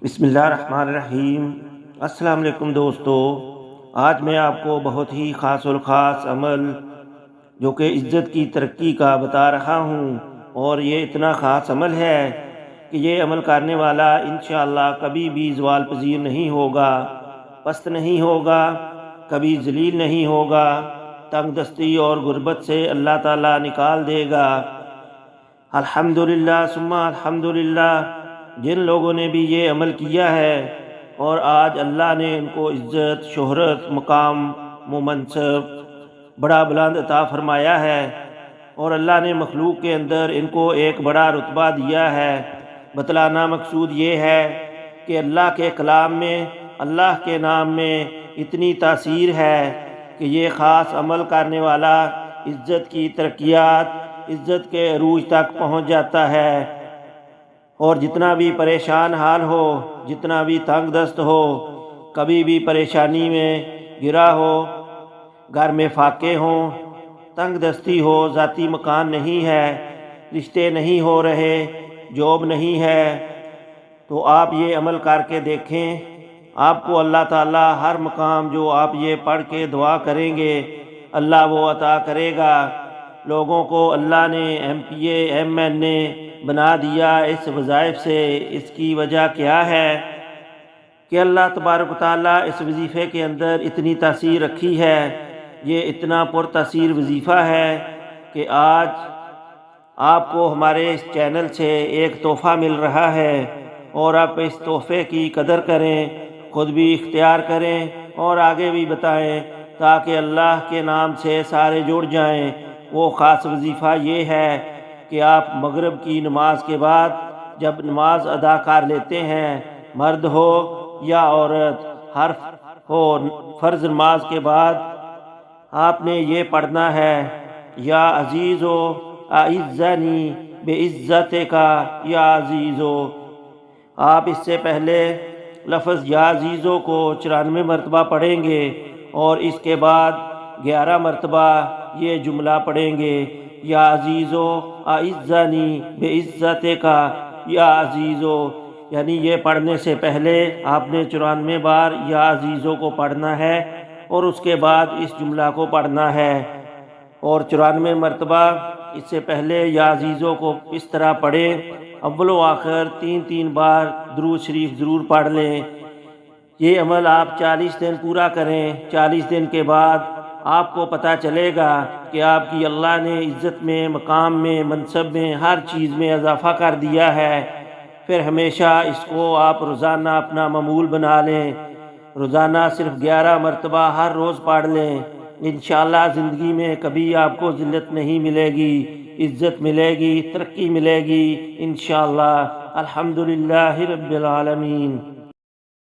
بسم اللہ الرحمن الرحیم۔ السلام علیکم دوستو، آج میں آپ کو بہت ہی خاص الخاص عمل جو کہ عزت کی ترقی کا بتا رہا ہوں، اور یہ اتنا خاص عمل ہے کہ یہ عمل کرنے والا انشاءاللہ کبھی بھی زوال پذیر نہیں ہوگا، پست نہیں ہوگا، کبھی ذلیل نہیں ہوگا، تنگ دستی اور غربت سے اللہ تعالیٰ نکال دے گا۔ الحمدللہ ثم الحمدللہ، جن لوگوں نے بھی یہ عمل کیا ہے اور آج اللہ نے ان کو عزت، شہرت، مقام و منصب بڑا بلند عطا فرمایا ہے، اور اللہ نے مخلوق کے اندر ان کو ایک بڑا رتبہ دیا ہے۔ بتلانا مقصود یہ ہے کہ اللہ کے کلام میں، اللہ کے نام میں اتنی تاثیر ہے کہ یہ خاص عمل کرنے والا عزت کی ترقیات، عزت کے عروج تک پہنچ جاتا ہے، اور جتنا بھی پریشان حال ہو، جتنا بھی تنگ دست ہو، کبھی بھی پریشانی میں گرا ہو، گھر میں فاقے ہوں، تنگ دستی ہو، ذاتی مکان نہیں ہے، رشتے نہیں ہو رہے، جاب نہیں ہے، تو آپ یہ عمل کر کے دیکھیں، آپ کو اللہ تعالیٰ ہر مقام جو آپ یہ پڑھ کے دعا کریں گے اللہ وہ عطا کرے گا۔ لوگوں کو اللہ نے MPA MNA بنا دیا اس وظائف سے، اس کی وجہ کیا ہے کہ اللہ تبارک و تعالیٰ اس وظیفے کے اندر اتنی تاثیر رکھی ہے۔ یہ اتنا پرتاثیر وظیفہ ہے کہ آج آپ کو ہمارے اس چینل سے ایک تحفہ مل رہا ہے، اور آپ اس تحفے کی قدر کریں، خود بھی اختیار کریں اور آگے بھی بتائیں، تاکہ اللہ کے نام سے سارے جڑ جائیں۔ وہ خاص وظیفہ یہ ہے کہ آپ مغرب کی نماز کے بعد جب نماز ادا کر لیتے ہیں، مرد ہو یا عورت، ہر ہو، فرض نماز کے بعد آپ نے یہ پڑھنا ہے، یا عزیزو اعزنی بعزتک یا عزیزو۔ آپ اس سے پہلے لفظ یا عزیزو کو 94 مرتبہ پڑھیں گے، اور اس کے بعد 11 مرتبہ یہ جملہ پڑھیں گے، یا عزیزو اعزنی بعزتک یا عزیزو، یعنی یہ پڑھنے سے پہلے آپ نے 94 بار یا عزیزو کو پڑھنا ہے، اور اس کے بعد اس جملہ کو پڑھنا ہے، اور 94 مرتبہ اس سے پہلے یا عزیزو کو اس طرح پڑھیں، اول و آخر 3 بار درود شریف ضرور پڑھ لیں۔ یہ عمل آپ 40 دن پورا کریں۔ 40 دن کے بعد آپ کو پتہ چلے گا کہ آپ کی اللہ نے عزت میں، مقام میں، منصب میں، ہر چیز میں اضافہ کر دیا ہے۔ پھر ہمیشہ اس کو آپ روزانہ اپنا معمول بنا لیں، روزانہ صرف 11 مرتبہ ہر روز پڑھ لیں۔ انشاءاللہ زندگی میں کبھی آپ کو ذلت نہیں ملے گی، عزت ملے گی، ترقی ملے گی انشاءاللہ۔ الحمدللہ رب العالمین۔